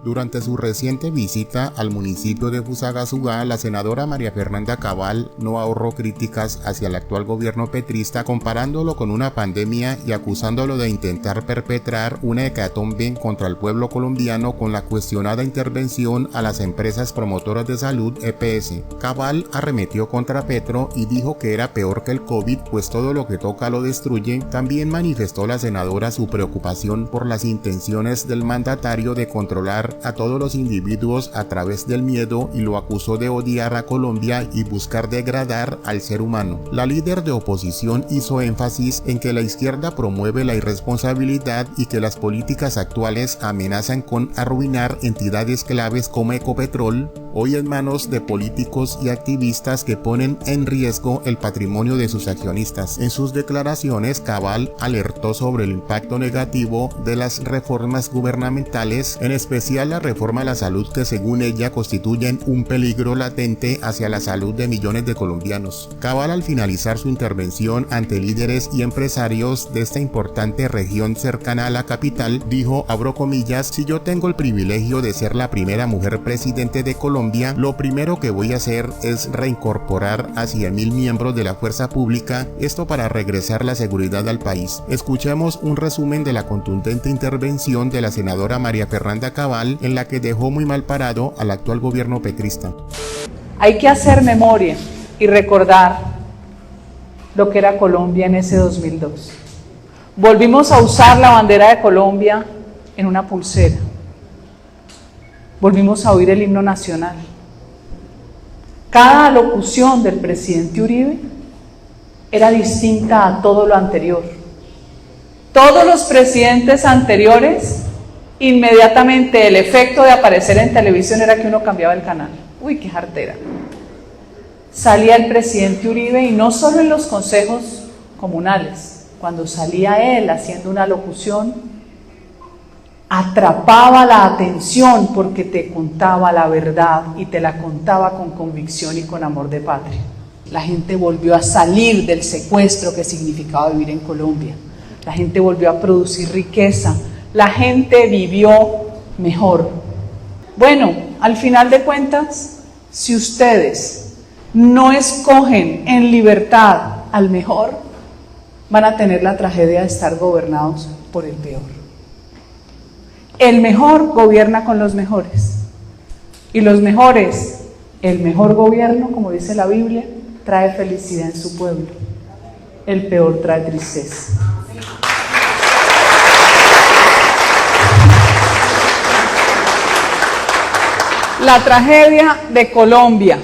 Durante su reciente visita al municipio de Fusagasugá, la senadora María Fernanda Cabal no ahorró críticas hacia el actual gobierno petrista, comparándolo con una pandemia y acusándolo de intentar perpetrar una hecatombe contra el pueblo colombiano con la cuestionada intervención a las empresas promotoras de salud EPS. Cabal arremetió contra Petro y dijo que era peor que el COVID, pues todo lo que toca lo destruye. También manifestó la senadora su preocupación por las intenciones del mandatario de controlar a todos los individuos a través del miedo y lo acusó de odiar a Colombia y buscar degradar al ser humano. La líder de oposición hizo énfasis en que la izquierda promueve la irresponsabilidad y que las políticas actuales amenazan con arruinar entidades claves como Ecopetrol, hoy en manos de políticos y activistas que ponen en riesgo el patrimonio de sus accionistas. En sus declaraciones, Cabal alertó sobre el impacto negativo de las reformas gubernamentales, en especial la reforma a la salud, que según ella constituyen un peligro latente hacia la salud de millones de colombianos. Cabal, al finalizar su intervención ante líderes y empresarios de esta importante región cercana a la capital, dijo, abro comillas, si yo tengo el privilegio de ser la primera mujer presidente de Colombia, lo primero que voy a hacer es reincorporar a 100.000 miembros de la fuerza pública, esto para regresar la seguridad al país. Escuchemos un resumen de la contundente intervención de la senadora María Fernanda Cabal, en la que dejó muy mal parado al actual gobierno petrista. Hay que hacer memoria y recordar lo que era Colombia en ese 2002. Volvimos a usar la bandera de Colombia en una pulsera. Volvimos a oír el himno nacional. Cada locución del presidente Uribe era distinta a todo lo anterior. Todos los presidentes anteriores, inmediatamente el efecto de aparecer en televisión era que uno cambiaba el canal. Uy, qué jartera. Salía el presidente Uribe y no solo en los consejos comunales, cuando salía él haciendo una locución, atrapaba la atención porque te contaba la verdad y te la contaba con convicción y con amor de patria. La gente volvió a salir del secuestro que significaba vivir en Colombia. La gente volvió a producir riqueza. La gente vivió mejor. Bueno, al final de cuentas, si ustedes no escogen en libertad al mejor, van a tener la tragedia de estar gobernados por el peor. El mejor gobierna con los mejores. Y los mejores, el mejor gobierno, como dice la Biblia, trae felicidad en su pueblo. El peor trae tristeza. La tragedia de Colombia.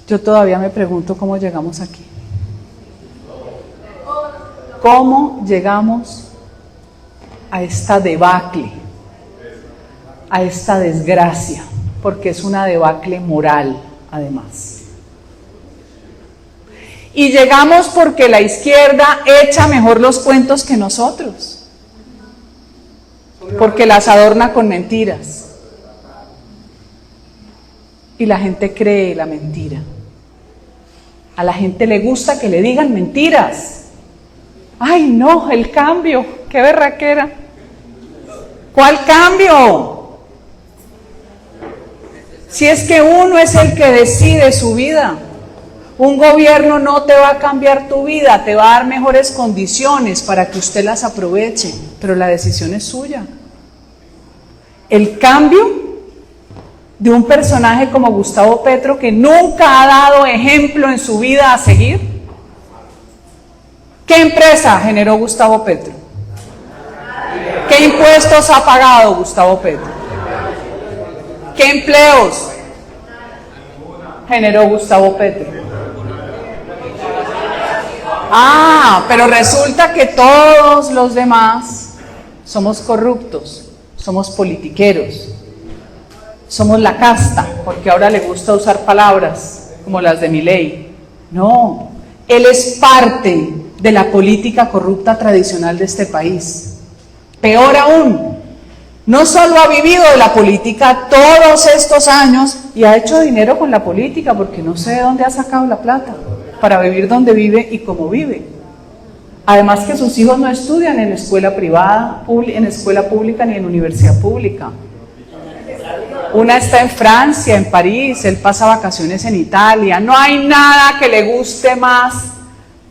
Yo todavía me pregunto cómo llegamos aquí. ¿Cómo llegamos a esta debacle, a esta desgracia? Porque es una debacle moral, además. Y llegamos porque la izquierda echa mejor los cuentos que nosotros. Porque las adorna con mentiras. Y la gente cree la mentira. A la gente le gusta que le digan mentiras. ¡Ay, no! El cambio. ¡Qué berraquera! ¿Cuál cambio? Si es que uno es el que decide su vida. Un gobierno no te va a cambiar tu vida, te va a dar mejores condiciones para que usted las aproveche, pero la decisión es suya. El cambio de un personaje como Gustavo Petro, que nunca ha dado ejemplo en su vida a seguir. ¿Qué empresa generó Gustavo Petro? ¿Qué impuestos ha pagado Gustavo Petro? ¿Qué empleos generó Gustavo Petro? Ah, pero resulta que todos los demás somos corruptos, somos politiqueros, somos la casta, porque ahora le gusta usar palabras como las de Milei. No, él es parte de la política corrupta tradicional de este país. Peor aún, no solo ha vivido de la política todos estos años y ha hecho dinero con la política, porque no sé de dónde ha sacado la plata para vivir donde vive y cómo vive. Además que sus hijos no estudian en escuela privada, en escuela pública ni en universidad pública. Una está en Francia, en París, él pasa vacaciones en Italia. No hay nada que le guste más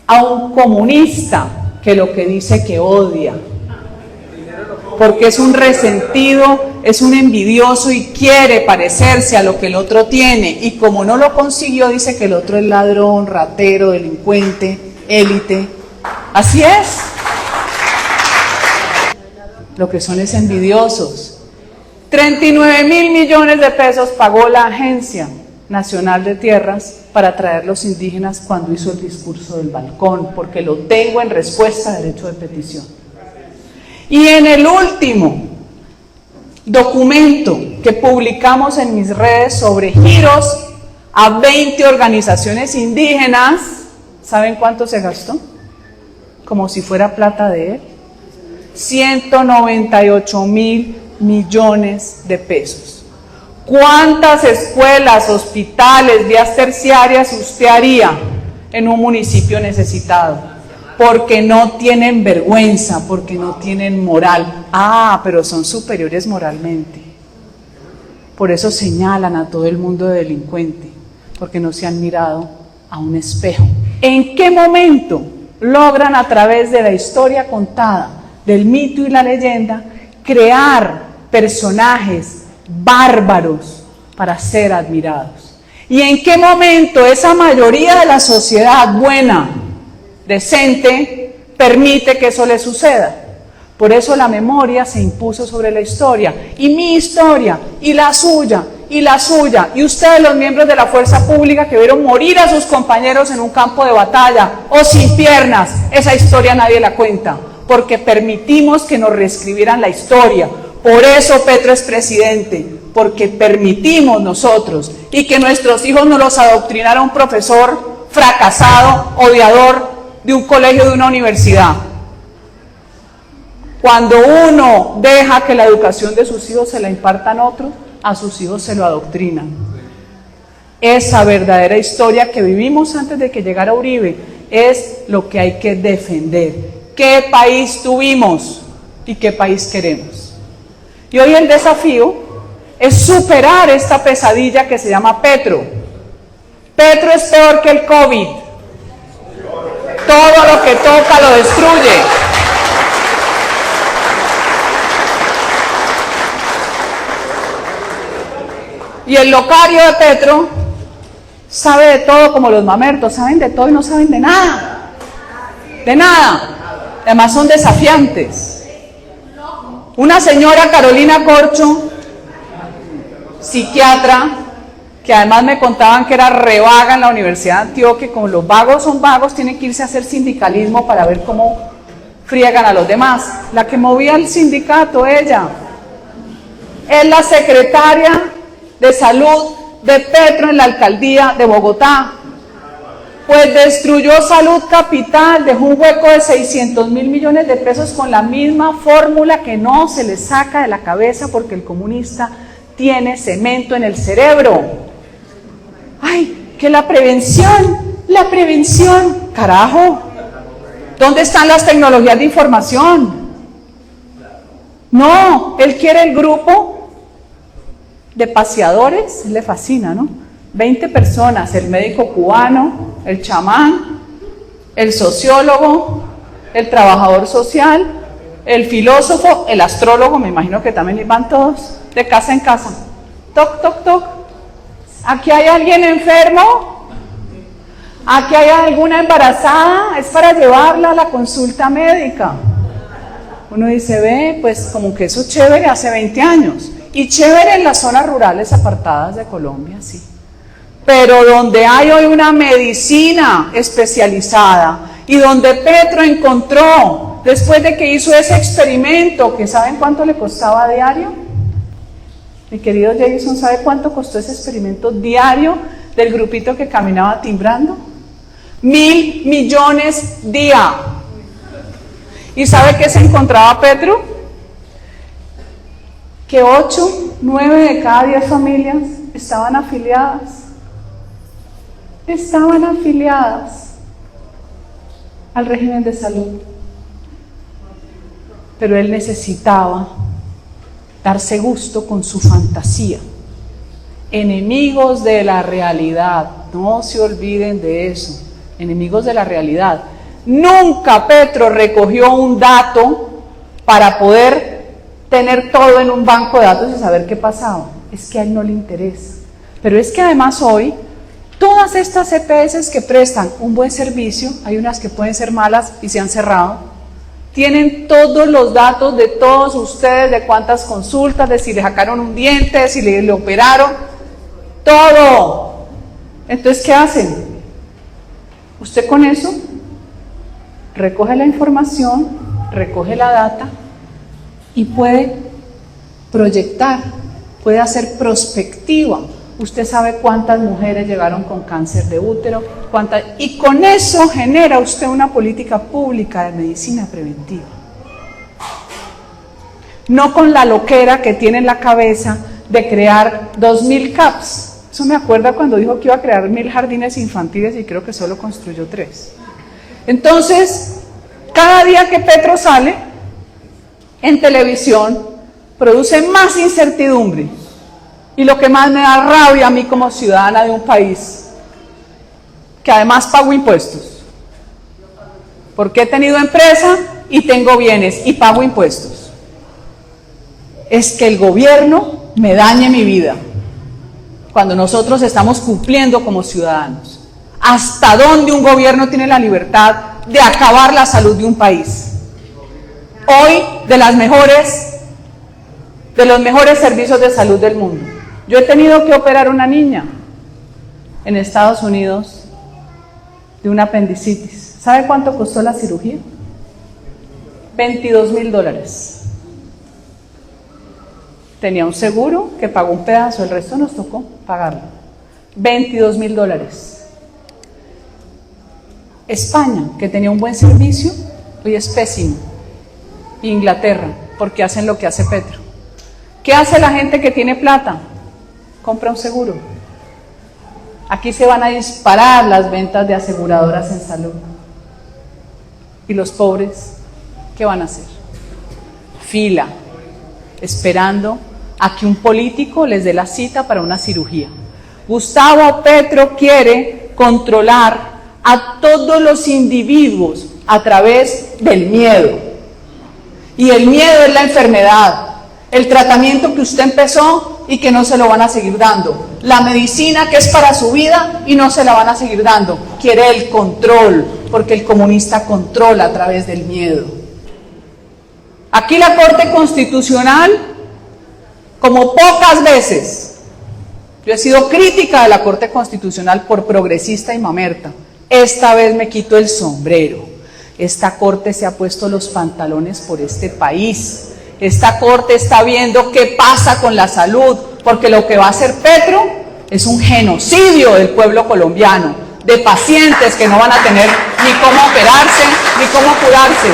a un comunista que lo que dice que odia. Porque es un resentido, es un envidioso y quiere parecerse a lo que el otro tiene. Y como no lo consiguió, dice que el otro es ladrón, ratero, delincuente, élite. Así es. Lo que son es envidiosos. 39.000 millones de pesos pagó la Agencia Nacional de Tierras para traer los indígenas cuando hizo el discurso del balcón, porque lo tengo en respuesta a derecho de petición. Y en el último documento que publicamos en mis redes sobre giros a 20 organizaciones indígenas, ¿saben cuánto se gastó? Como si fuera plata de él. 198.000 millones de pesos. ¿Cuántas escuelas, hospitales, vías terciarias usted haría en un municipio necesitado? Porque no tienen vergüenza, porque no tienen moral. Ah, pero son superiores moralmente. Por eso señalan a todo el mundo de delincuente, porque no se han mirado a un espejo. ¿En qué momento logran a través de la historia contada, del mito y la leyenda, crear personajes bárbaros para ser admirados? ¿Y en qué momento esa mayoría de la sociedad buena, decente, permite que eso le suceda? Por eso la memoria se impuso sobre la historia, y mi historia, y la suya, y ustedes los miembros de la fuerza pública que vieron morir a sus compañeros en un campo de batalla, o sin piernas, esa historia nadie la cuenta, porque permitimos que nos reescribieran la historia. Por eso Petro es presidente, porque permitimos nosotros, y que nuestros hijos no los adoctrinara un profesor fracasado, odiador de un colegio, de una universidad. Cuando uno deja que la educación de sus hijos se la impartan otros, a sus hijos se lo adoctrinan. Esa verdadera historia que vivimos antes de que llegara Uribe es lo que hay que defender. ¿Qué país tuvimos y qué país queremos? Y hoy el desafío es superar esta pesadilla que se llama Petro. Petro es peor que el COVID. Todo lo que toca lo destruye. Y el locario de Petro sabe de todo como los mamertos, saben de todo y no saben de nada. De nada. Además son desafiantes. Una señora, Carolina Corcho, psiquiatra, que además me contaban que era revaga en la Universidad de Antioquia, y como los vagos son vagos, tienen que irse a hacer sindicalismo para ver cómo friegan a los demás. La que movía el sindicato, ella, es la secretaria de Salud de Petro en la alcaldía de Bogotá. Pues destruyó Salud Capital, dejó un hueco de 600.000 millones de pesos con la misma fórmula que no se le saca de la cabeza porque el comunista tiene cemento en el cerebro. ¡Ay, que la prevención! ¡Carajo! ¿Dónde están las tecnologías de información? No, él quiere el grupo de paseadores, le fascina, ¿no? 20 personas, el médico cubano, el chamán, el sociólogo, el trabajador social, el filósofo, el astrólogo, me imagino que también van todos, de casa en casa. Toc, toc, toc. ¿Aquí hay alguien enfermo? ¿Aquí hay alguna embarazada? Es para llevarla a la consulta médica. Uno dice, ve, pues como que eso es chévere hace 20 años. Y chévere en las zonas rurales apartadas de Colombia, sí. Pero donde hay hoy una medicina especializada y donde Petro encontró, después de que hizo ese experimento, que ¿saben cuánto le costaba diario? Mi querido Jason, ¿sabe cuánto costó ese experimento diario del grupito que caminaba timbrando? 1.000 millones día. ¿Y sabe qué se encontraba Petro? Que 8, 9 de cada 10 familias estaban afiliadas. al régimen de salud. Pero él necesitaba darse gusto con su fantasía. Enemigos de la realidad, no se olviden de eso, enemigos de la realidad. Nunca Petro recogió un dato para poder tener todo en un banco de datos y saber qué pasaba. Es que a él no le interesa. Pero es que además hoy, todas estas EPS que prestan un buen servicio, hay unas que pueden ser malas y se han cerrado, tienen todos los datos de todos ustedes, de cuántas consultas, de si le sacaron un diente, de si le operaron, todo. Entonces, ¿qué hacen? Usted con eso recoge la información, recoge la data y puede proyectar, puede hacer prospectiva. Usted sabe cuántas mujeres llegaron con cáncer de útero, y con eso genera usted una política pública de medicina preventiva. No con la loquera que tiene en la cabeza de crear 2000 CAPs. Eso me acuerda cuando dijo que iba a crear 1000 jardines infantiles y creo que solo construyó 3. Entonces, cada día que Petro sale en televisión, produce más incertidumbre. Y lo que más me da rabia a mí como ciudadana de un país, que además pago impuestos, porque he tenido empresa y tengo bienes y pago impuestos, es que el gobierno me dañe mi vida, cuando nosotros estamos cumpliendo como ciudadanos. ¿Hasta dónde un gobierno tiene la libertad de acabar la salud de un país? Hoy, de los mejores servicios de salud del mundo. Yo he tenido que operar una niña en Estados Unidos de una apendicitis. ¿Sabe cuánto costó la cirugía? $22,000. Tenía un seguro que pagó un pedazo, el resto nos tocó pagarlo. $22,000. España, que tenía un buen servicio, hoy es pésimo. Inglaterra, porque hacen lo que hace Petro. ¿Qué hace la gente que tiene plata? Compra un seguro. Aquí se van a disparar las ventas de aseguradoras en salud. ¿Y los pobres qué van a hacer? Fila, esperando a que un político les dé la cita para una cirugía. Gustavo Petro quiere controlar a todos los individuos a través del miedo. Y el miedo es la enfermedad, el tratamiento que usted empezó y que no se lo van a seguir dando, la medicina que es para su vida y no se la van a seguir dando. Quiere el control, porque el comunista controla a través del miedo. Aquí la Corte Constitucional, como pocas veces, yo he sido crítica de la Corte Constitucional por progresista y mamerta, esta vez me quito el sombrero. Esta Corte se ha puesto los pantalones por este país. Esta Corte está viendo qué pasa con la salud, porque lo que va a hacer Petro es un genocidio del pueblo colombiano, de pacientes que no van a tener ni cómo operarse, ni cómo curarse.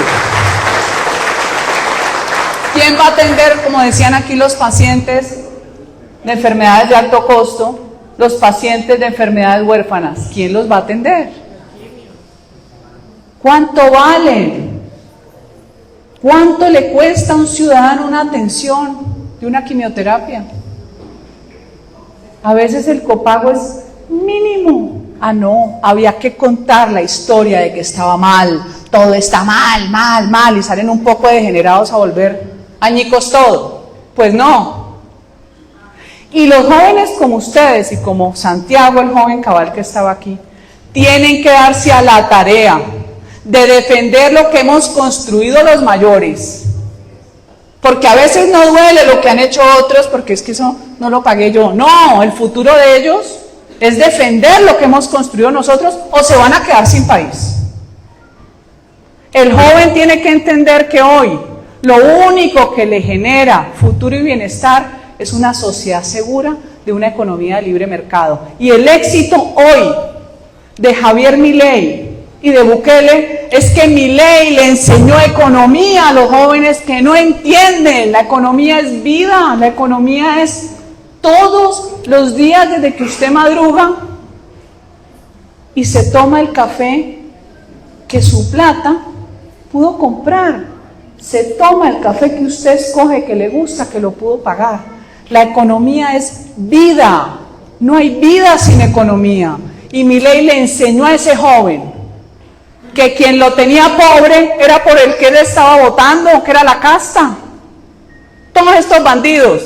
¿Quién va a atender, como decían aquí, los pacientes de enfermedades de alto costo, los pacientes de enfermedades huérfanas? ¿Quién los va a atender? ¿Cuánto valen? ¿Cuánto le cuesta a un ciudadano una atención de una quimioterapia? A veces el copago es mínimo. Ah, no, había que contar la historia de que estaba mal, todo está mal, mal, mal, y salen un poco degenerados a volver añicos todo. Pues no. Y los jóvenes como ustedes y como Santiago, el joven cabal que estaba aquí, tienen que darse a la tarea de defender lo que hemos construido los mayores, porque a veces no duele lo que han hecho otros, porque es que eso no lo pagué yo. No, el futuro de ellos es defender lo que hemos construido nosotros, o se van a quedar sin país. El joven tiene que entender que hoy lo único que le genera futuro y bienestar es una sociedad segura de una economía de libre mercado. Y el éxito hoy de Javier Milei y de Bukele es que Milei le enseñó economía a los jóvenes que no entienden. La economía es vida, la economía es todos los días desde que usted madruga y se toma el café que su plata pudo comprar. Se toma el café que usted escoge, que le gusta, que lo pudo pagar. La economía es vida. No hay vida sin economía. Y Milei le enseñó a ese joven que quien lo tenía pobre era por el que él estaba votando, que era la casta. Todos estos bandidos,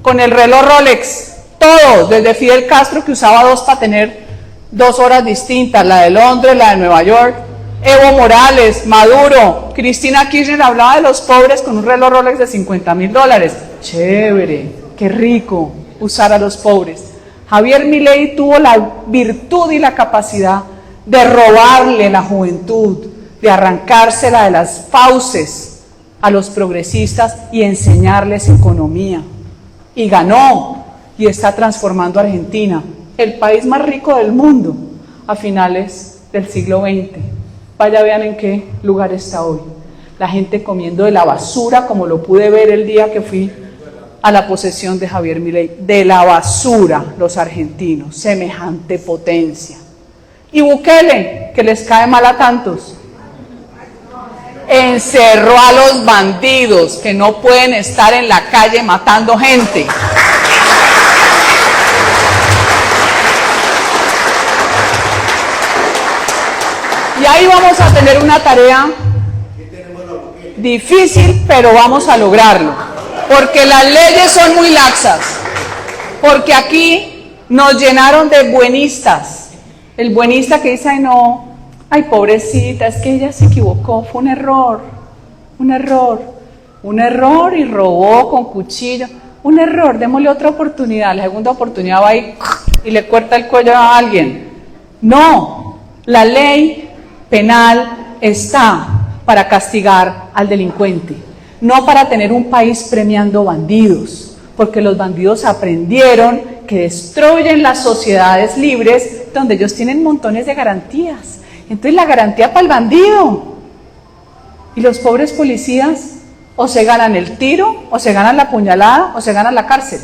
con el reloj Rolex, todos, desde Fidel Castro, que usaba 2 para tener 2 horas distintas, la de Londres, la de Nueva York, Evo Morales, Maduro, Cristina Kirchner hablaba de los pobres con un reloj Rolex de $50.000. Chévere, qué rico usar a los pobres. Javier Milei tuvo la virtud y la capacidad de robarle la juventud, de arrancársela de las fauces a los progresistas y enseñarles economía. Y ganó, y está transformando a Argentina, el país más rico del mundo, a finales del siglo XX. Vaya, vean en qué lugar está hoy. La gente comiendo de la basura, como lo pude ver el día que fui a la posesión de Javier Milei. De la basura, los argentinos, semejante potencia. Y Bukele, que les cae mal a tantos, encerró a los bandidos que no pueden estar en la calle matando gente. Y ahí vamos a tener una tarea difícil, pero vamos a lograrlo, porque las leyes son muy laxas, porque aquí nos llenaron de buenistas. El buenista que dice, ay no, ay pobrecita, es que ella se equivocó, fue un error y robó con cuchillo, un error, démosle otra oportunidad, la segunda oportunidad va y le corta el cuello a alguien. No, la ley penal está para castigar al delincuente, no para tener un país premiando bandidos, porque los bandidos aprendieron que destruyen las sociedades libres donde ellos tienen montones de garantías. Entonces la garantía para el bandido. Y los pobres policías o se ganan el tiro, o se ganan la puñalada, o se ganan la cárcel.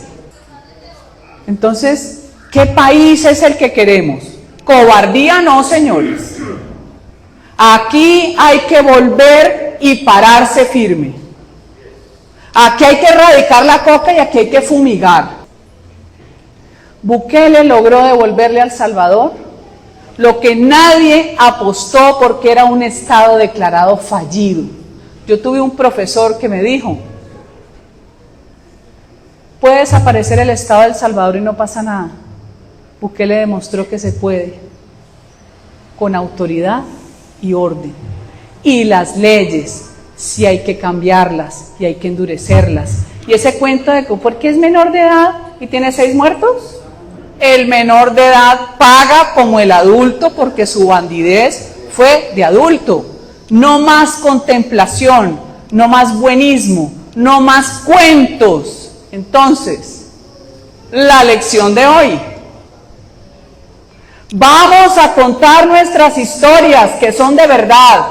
Entonces, ¿qué país es el que queremos? Cobardía no, señores. Aquí hay que volver y pararse firme. Aquí hay que erradicar la coca y aquí hay que fumigar. Bukele logró devolverle a El Salvador lo que nadie apostó porque era un estado declarado fallido. Yo tuve un profesor que me dijo, puede desaparecer el estado de El Salvador y no pasa nada. Bukele demostró que se puede, con autoridad y orden. Y las leyes, sí hay que cambiarlas y hay que endurecerlas. Y ese cuento de que ¿por qué es menor de edad y tiene 6 muertos? El menor de edad paga como el adulto porque su bandidez fue de adulto. No más contemplación, no más buenismo, no más cuentos. Entonces, la lección de hoy. Vamos a contar nuestras historias que son de verdad.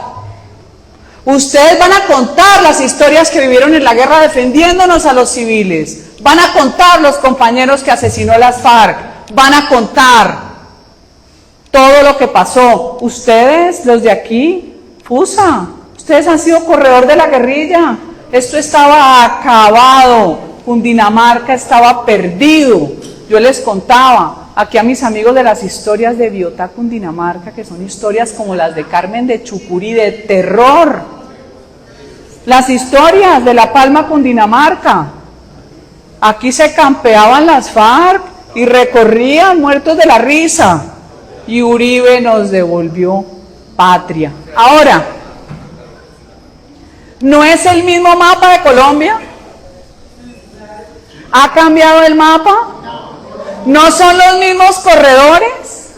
Ustedes van a contar las historias que vivieron en la guerra defendiéndonos a los civiles. Van a contar los compañeros que asesinó las FARC. Van a contar todo lo que pasó. Ustedes, los de aquí, FUSA, ustedes han sido corredor de la guerrilla. Esto estaba acabado. Cundinamarca estaba perdido. Yo les contaba aquí a mis amigos de las historias de Biotá, Cundinamarca, que son historias como las de Carmen de Chucurí, de terror. Las historias de La Palma, Cundinamarca. Aquí se campeaban las FARC y recorrían muertos de la risa. Y Uribe nos devolvió patria. Ahora, ¿no es el mismo mapa de Colombia? ¿Ha cambiado el mapa? ¿No son los mismos corredores?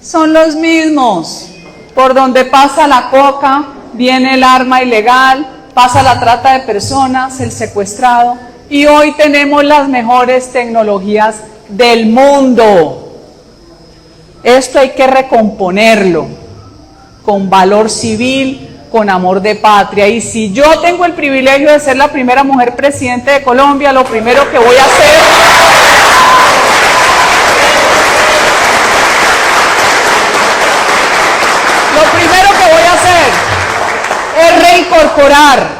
Son los mismos. Por donde pasa la coca, viene el arma ilegal, pasa la trata de personas, el secuestrado. Y hoy tenemos las mejores tecnologías del mundo. Esto hay que recomponerlo con valor civil, con amor de patria. Y si yo tengo el privilegio de ser la primera mujer presidente de Colombia, lo primero que voy a hacer incorporar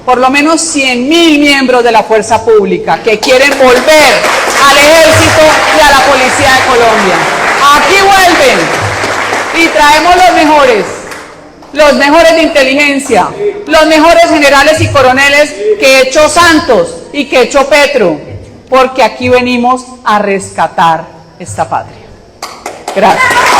por lo menos 100.000 miembros de la fuerza pública que quieren volver al ejército y a la policía de Colombia. Aquí vuelven y traemos los mejores de inteligencia, los mejores generales y coroneles que echó Santos y que echó Petro, porque aquí venimos a rescatar esta patria. Gracias.